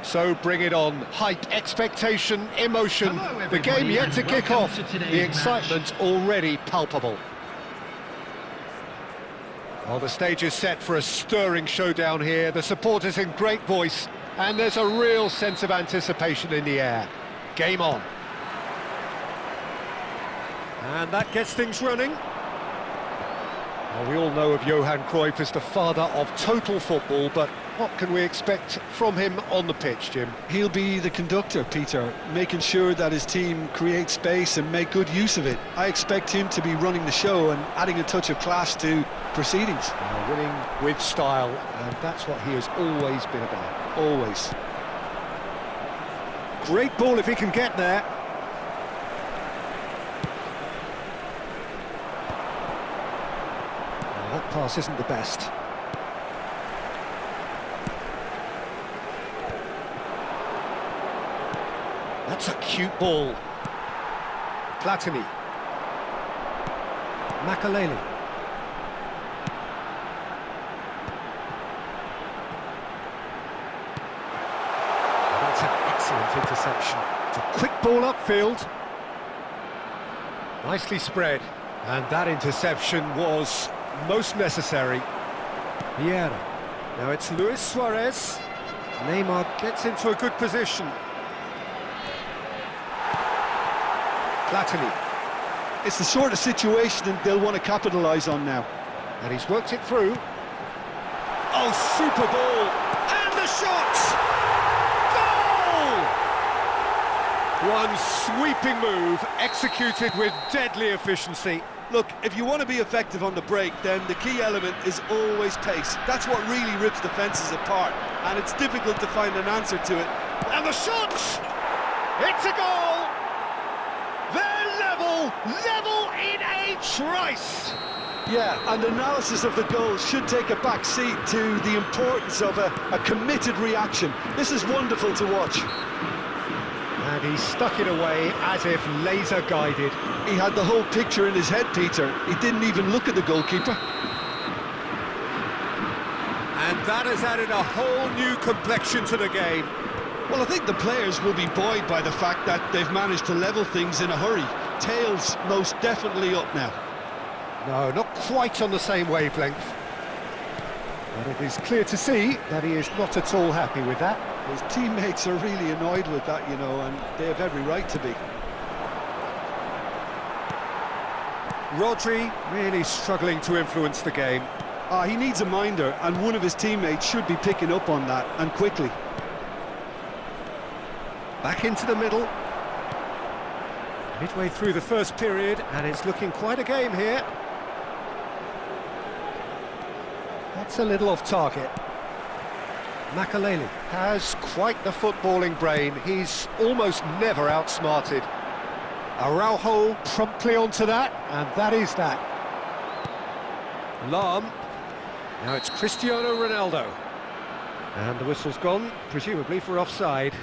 So bring it on. Hype, expectation, emotion. The game yet to kick off. The excitement already palpable. Well, the stage is set for a stirring showdown here. The supporters in great voice, and there's a real sense of anticipation in the air. Game on. And that gets things running. Well, we all know of Johan Cruyff as the father of total football, but what can we expect from him on the pitch, Jim? He'll be the conductor, Peter, making sure that his team create space and make good use of it. I expect him to be running the show and adding a touch of class to proceedings. Winning with style, and that's what he has always been about, always. Great ball if he can get there. Well, that pass isn't the best. That's a cute ball. Platini. Makaleli. That's an excellent interception. It's a quick ball upfield. Nicely spread. And that interception was most necessary. Vieira. Now it's Luis Suarez. Neymar gets into a good position. Platini. It's the sort of situation that they'll want to capitalise on now. And he's worked it through. Oh, super ball! And the shot! Goal! One sweeping move, executed with deadly efficiency. Look, if you want to be effective on the break, then the key element is always pace. That's what really rips defences apart, and it's difficult to find an answer to it. And the shot! It's a goal! Level in a trice! Yeah, and analysis of the goal should take a back seat to the importance of a committed reaction. This is wonderful to watch. And he stuck it away as if laser-guided. He had the whole picture in his head, Peter. He didn't even look at the goalkeeper. And that has added a whole new complexion to the game. Well, I think the players will be buoyed by the fact that they've managed to level things in a hurry. Tails most definitely up now. No, not quite on the same wavelength. But it is clear to see that he is not at all happy with that. His teammates are really annoyed with that, you know, and they have every right to be. Rodri really struggling to influence the game. He needs a minder, and one of his teammates should be picking up on that, and quickly. Back into the middle. Midway through the first period, and it's looking quite a game here. That's a little off target. Makaleli has quite the footballing brain. He's almost never outsmarted. Araujo promptly onto that, and that is that. Lahm. Now it's Cristiano Ronaldo. And the whistle's gone, presumably for offside.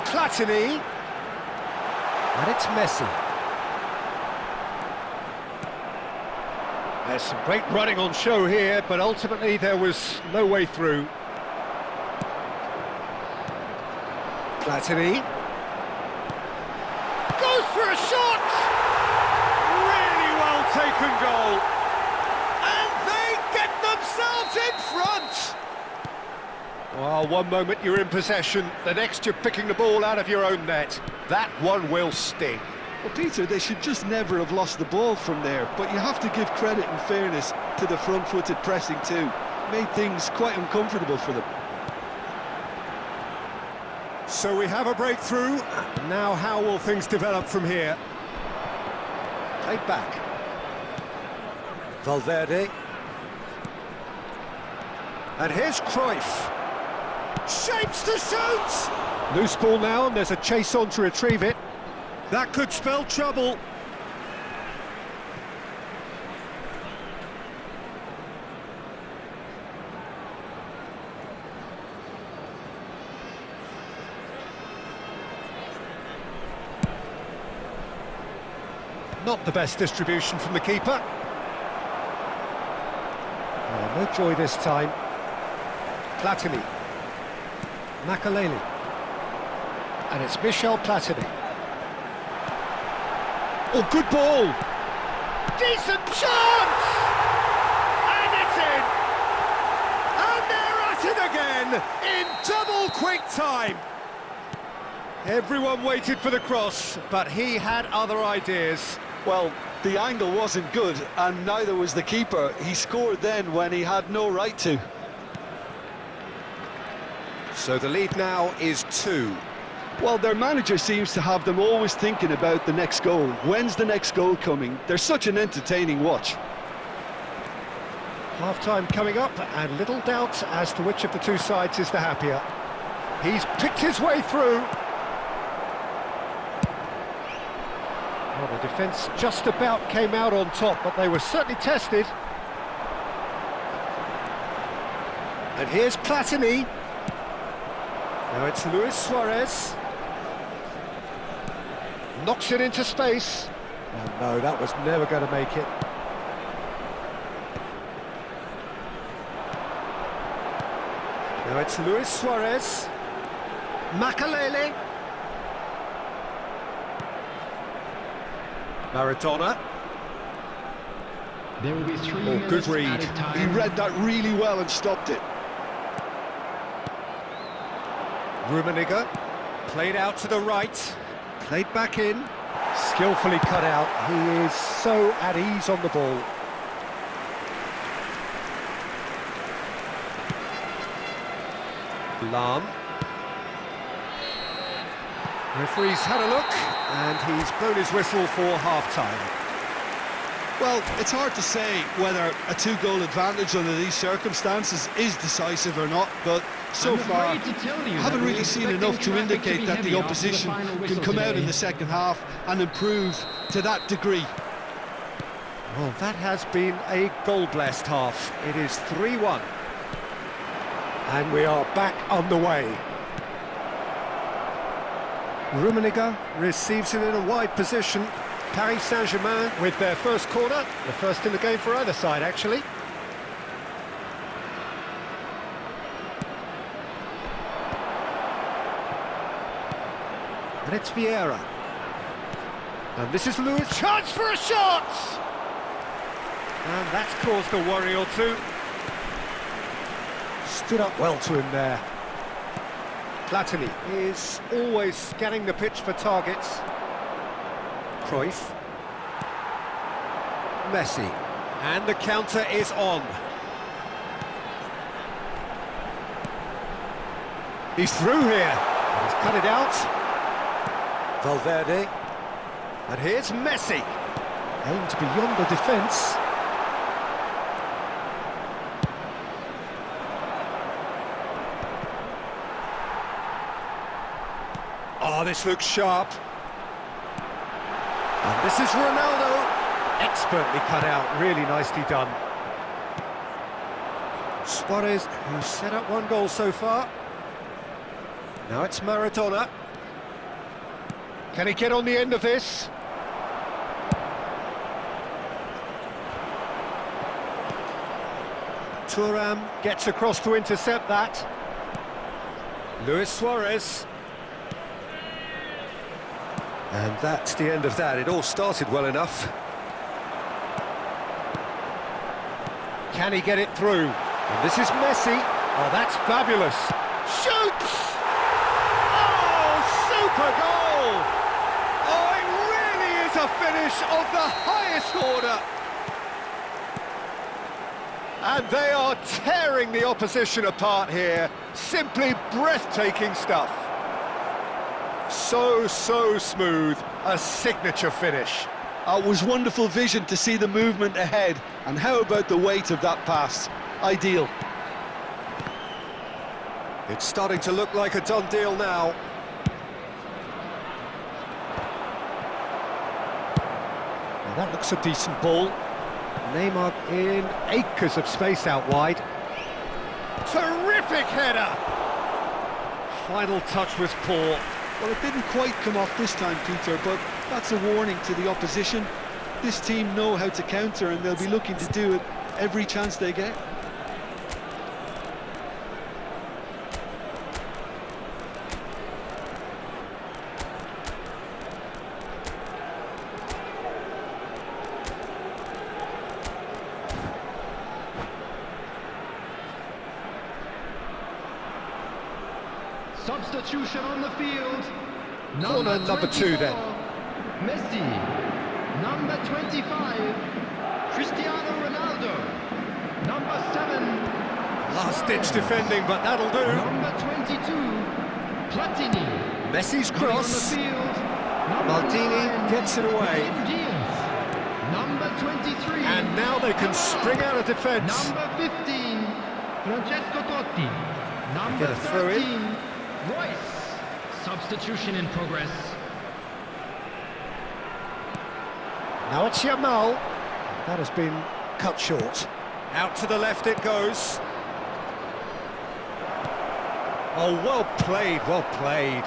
Platini, and it's Messi. There's some great running on show here, but ultimately there was no way through. Platini goes for a shot! Really well taken goal. And they get themselves in front! Well, one moment you're in possession, the next you're picking the ball out of your own net. That one will sting. Well, Peter, they should just never have lost the ball from there, but you have to give credit and fairness to the front-footed pressing too. Made things quite uncomfortable for them. So we have a breakthrough. Now how will things develop from here? Played back. Valverde. And here's Cruyff. Shapes to shoot! Loose ball now, and there's a chase on to retrieve it. That could spell trouble. Not the best distribution from the keeper. Oh, no joy this time. Platini. Makaleli. And it's Michel Platini. Oh, good ball! Decent chance! And it's in! And they're at it again, in double quick time! Everyone waited for the cross, but he had other ideas. Well, the angle wasn't good, and neither was the keeper. He scored then when he had no right to. So the lead now is 2. Well, their manager seems to have them always thinking about the next goal. When's the next goal coming? They're such an entertaining watch. Half-time coming up, and little doubt as to which of the two sides is the happier. He's picked his way through. Well, the defence just about came out on top, but they were certainly tested. And here's Platini. Now it's Luis Suarez. Knocks it into space. Oh, no, that was never going to make it. Now it's Luis Suarez. Makaleli. Maradona. There will be 3 Oh, minutes good read. added time. He read that really well and stopped it. Rummenigge, played out to the right, played back in, skillfully cut out. He is so at ease on the ball. Lahm. Referee's had a look, and he's blown his whistle for half-time. Well, it's hard to say whether a 2-goal advantage under these circumstances is decisive or not, but so I'm far, afraid to tell you haven't that really we're seen expecting enough to traffic indicate be that heavy the after opposition final can whistle come out today. in the second half and improve to that degree. Well, that has been a goal-blessed half. It is 3-1. And we are back on the way. Rummenigge receives it in a wide position. Paris Saint-Germain with their first corner. The first in the game for either side, actually. And it's Vieira. And this is Lewis. Chance for a shot! And that's caused a worry or two. Stood up well to him there. Platini is always scanning the pitch for targets. Cruyff. Messi. And the counter is on. He's through here. He's cut it out. Valverde. And here's Messi. Aimed beyond the defence. Oh, this looks sharp. And this is Ronaldo. Expertly cut out, really nicely done. Suarez, who's set up 1 goal so far. Now it's Maradona. Can he get on the end of this? Thuram gets across to intercept that. Luis Suarez. And that's the end of that. It all started well enough. Can he get it through? And this is Messi. Oh, that's fabulous. Shoots! Oh, super goal! Oh, it really is a finish of the highest order. And they are tearing the opposition apart here. Simply breathtaking stuff. So smooth, a signature finish. It was wonderful vision to see the movement ahead, and how about the weight of that pass? Ideal. It's starting to look like a done deal now. Now that looks a decent ball. Neymar in acres of space out wide. Terrific header! Final touch was poor. Well, it didn't quite come off this time, Peter, but that's a warning to the opposition. This team know how to counter, and they'll be looking to do it every chance they get. Substitution on the field. Corner number 2 then. Messi. Number 25, Cristiano Ronaldo. Number 7. Last-ditch defending, but that'll do. Number 22, Platini. Messi's Coming on the cross. field. Number Maldini 9, gets it away. Brahim Diaz. Number 23. And now they can spring out of defence. Number 15, Francesco Totti. Number Get a throw in. 13, Royce. Substitution in progress. Now it's Yamal. That has been cut short. Out to the left it goes. Oh, well played, well played.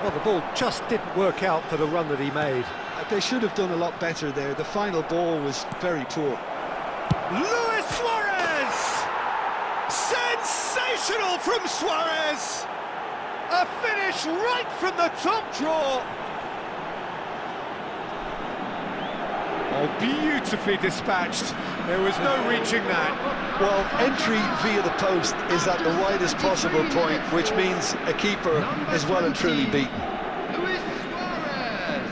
Well, the ball just didn't work out for the run that he made. They should have done a lot better there. The final ball was very poor. Luis Suarez! Sensational from Suarez! A finish right from the top draw. Oh, beautifully dispatched. There was no reaching that. Well, entry via the post is at the widest possible point, which means a keeper is well and truly beaten. Luis Suarez.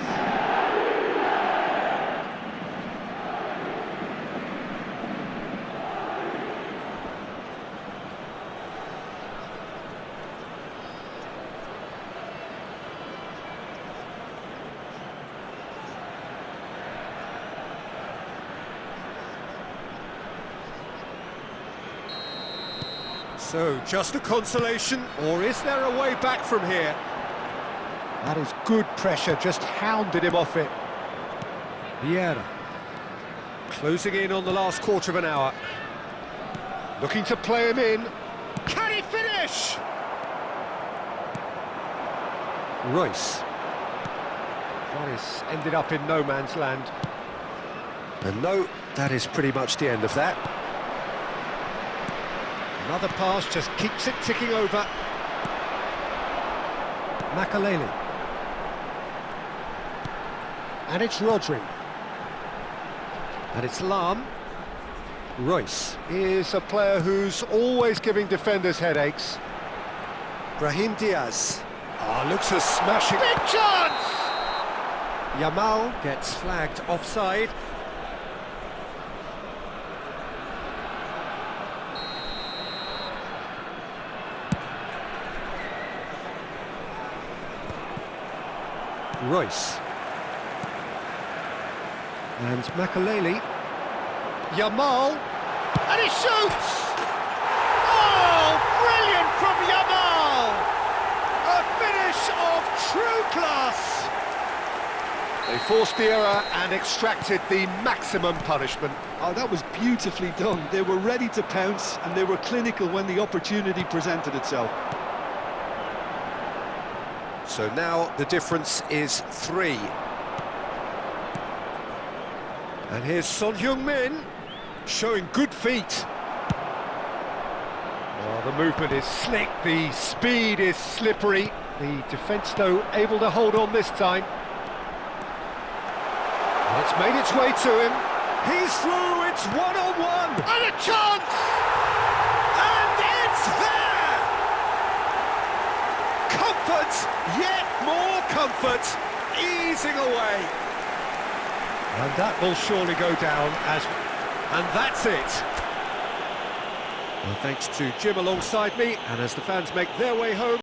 So, just a consolation, or is there a way back from here? That is good pressure, just hounded him off it. Vieira. Closing in on the last quarter of an hour. Looking to play him in. Can he finish? Royce. Royce ended up in no man's land. And no, that is pretty much the end of that. Another pass just keeps it ticking over. Makaleli. And it's Rodri. And it's Lam. Royce is a player who's always giving defenders headaches. Brahim Diaz. Ah, looks a smashing... Big chance! Yamal gets flagged offside. Royce. And Makaleli. Yamal. And he shoots! Oh, brilliant from Yamal! A finish of true class! They forced the error and extracted the maximum punishment. Oh, that was beautifully done. They were ready to pounce, and they were clinical when the opportunity presented itself. So now the difference is 3. And here's Son Heung-min showing good feet. Oh, the movement is slick, the speed is slippery. The defence, though, able to hold on this time. And it's made its way to him. He's through, it's one-on-one. And a chance! And it's there! Comfort, yet more comfort, easing away. And that will surely go down as... And that's it. Well, thanks to Jim alongside me, and as the fans make their way home,